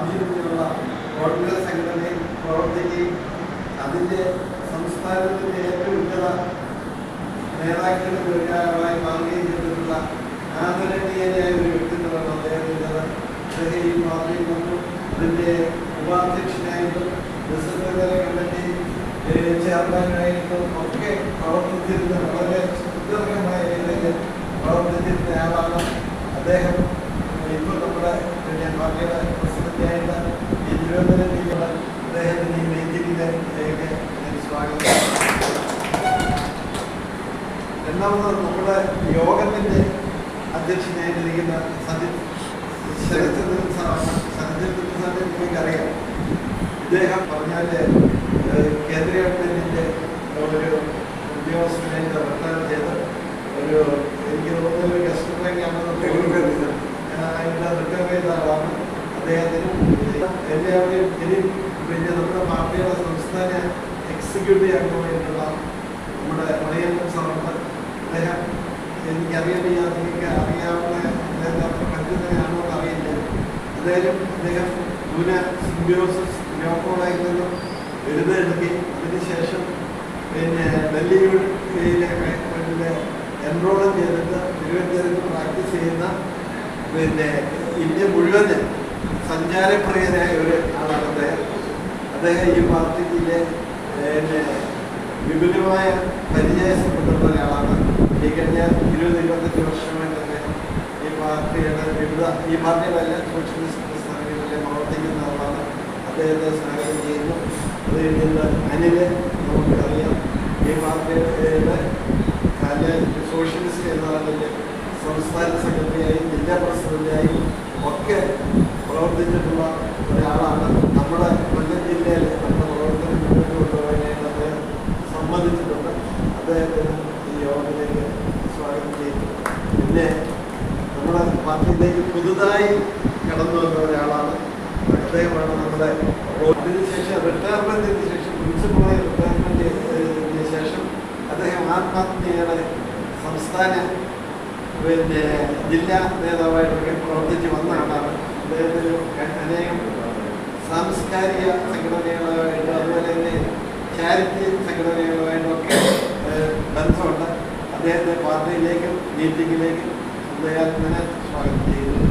പ്രാതിനിധ്യമുള്ള കോൺഗ്രസ് സംഘടനയിൽ പ്രവർത്തിക്കുകയും അതിൻ്റെ സംസ്ഥാനത്തിൻ്റെ ഏറ്റവും ഉന്നത നേതാക്കളുടെ ഒരാളായി മാറുകയും ചെയ്തിട്ടുള്ള ആദരണീയനായ ഒരു വ്യക്തിത്വമാണ് അദ്ദേഹത്തിൻ്റെത്. അദ്ദേഹം ഈ പാർട്ടിയിൽ നിന്നും അതിൻ്റെ ഉപാധ്യക്ഷനായിട്ടും റിസർവ് കമ്മിറ്റി ചെയർമാനായിട്ടും ഒക്കെ പ്രവർത്തിച്ചിരുന്ന വളരെ സുദീർഘമായ രീതിയിൽ പ്രവർത്തിച്ചിരുന്ന ആളാണ് അദ്ദേഹം. ഇപ്പോൾ നമ്മുടെ പാർട്ടിയുടെ പ്രസിഡന്റായിട്ട് ഈ തിരുവനന്തപുരം ജില്ലയുടെ അദ്ദേഹത്തിന് ഈ മീറ്റിംഗിലേക്ക് ഞാൻ സ്വാഗതം. രണ്ടാമത് നമ്മുടെ യോഗത്തിൻ്റെ അധ്യക്ഷനായിട്ടിരിക്കുന്ന ശരത്ചന്ദ്രൻ സാറാണ്. ശരത്ചന്ദ്രൻ സാറിനെ എനിക്കറിയാം. ഇദ്ദേഹം പറഞ്ഞാൽ കേന്ദ്ര ഗവൺമെൻറ്റിൻ്റെ ഒരു ഉദ്യോഗസ്ഥനായിട്ട് റിട്ടയർ ചെയ്ത് എനിക്ക് തോന്നുന്ന ഗസ്റ്റ് റാങ്കാണെന്ന് റിട്ടയർ ചെയ്ത ആളാണ്. അദ്ദേഹത്തിന് എല്ലാവരെയും പിന്നെ നമ്മുടെ പാർട്ടിയുടെ സംസ്ഥാന എക്സിക്യൂട്ടീവ് അംഗമായിട്ടുള്ള നമ്മുടെ മണിയപ്പൻ സാറുണ്ട്. അദ്ദേഹം എനിക്കറിയാൻ നിങ്ങൾക്ക് അറിയാവുന്ന കരുതുന്നതാണോ എന്ന് അറിയില്ല. അദ്ദേഹം പൂന സിംബിയോസിസ് രോഗോളയിൽ നിന്നും ബിരുദമെടുക്കി. അതിനുശേഷം പിന്നെ ഡൽഹിയിലെ എൻറോളും ചെയ്തിട്ട് തിരുവനന്തപുരത്ത് പ്രാക്ടീസ് ചെയ്യുന്ന പിന്നെ ഇന്ത്യ മുഴുവൻ സഞ്ചാരപ്രിയനായ ഒരു ആളാണ് അദ്ദേഹം ഈ പാർട്ടിയിലെ പിന്നെ വിപുലമായ പരിചയസമ്പത്തുള്ള ഒരാളാണ്. ഈ കഴിഞ്ഞ 20-25 വർഷമായിട്ട് അദ്ദേഹം ഈ പാർട്ടിയുടെ എല്ലാ സോഷ്യലിസ്റ്റ് പ്രസ്ഥാനങ്ങളിലെ പ്രവർത്തിക്കുന്ന ആളാണ്. അദ്ദേഹത്തെ സ്വാഗതം ചെയ്യുന്നു. അത് കഴിഞ്ഞുള്ള അനില് നമുക്കറിയാം. ഈ പാർട്ടിയുടെ സോഷ്യലിസ്റ്റ് എന്നതിൻ്റെ സംസ്ഥാന സെക്രട്ടറിയായും ജില്ലാ പ്രസിഡന്റായും ഒക്കെ പ്രവർത്തിച്ചിട്ടുള്ള ഒരാളാണ്. നമ്മുടെ കൊല്ലം ജില്ലയിൽ നമ്മുടെ പ്രവർത്തനം മുന്നോട്ട് കൊണ്ടുപോകാനായിട്ട് അദ്ദേഹം സമ്മതിച്ചിട്ടുണ്ട്. അദ്ദേഹത്തിന് ഈ യോഗത്തിലേക്ക് സ്വാഗതം ചെയ്യുന്നു. പിന്നെ നമ്മുടെ പാർട്ടിയിലേക്ക് പുതുതായി കടന്നു വന്ന ഒരാളാണ്. അദ്ദേഹമാണ് നമ്മുടെ അതിനുശേഷം റിട്ടയർമെൻറ്റിന് ശേഷം പ്രിൻസിപ്പളായി റിട്ടയർമെൻറ്റിന് ശേഷം അദ്ദേഹം ആത്മാത്മീയയുടെ സംസ്ഥാന പിന്നെ ജില്ലാ നേതാവായിട്ടൊക്കെ പ്രവർത്തിച്ച് വന്ന ആളാണ്. അദ്ദേഹത്തിന് അനേകം സാംസ്കാരിക സംഘടനകളുമായിട്ട് അതുപോലെ തന്നെ ചാരിറ്റി സംഘടനകളുമായിട്ടൊക്കെ ബന്ധമുണ്ട്. അദ്ദേഹത്തെ പാർട്ടിയിലേക്കും മീറ്റിങ്ങിലേക്കും അദ്ദേഹത്തിന് സ്വാഗതം ചെയ്യുന്നു.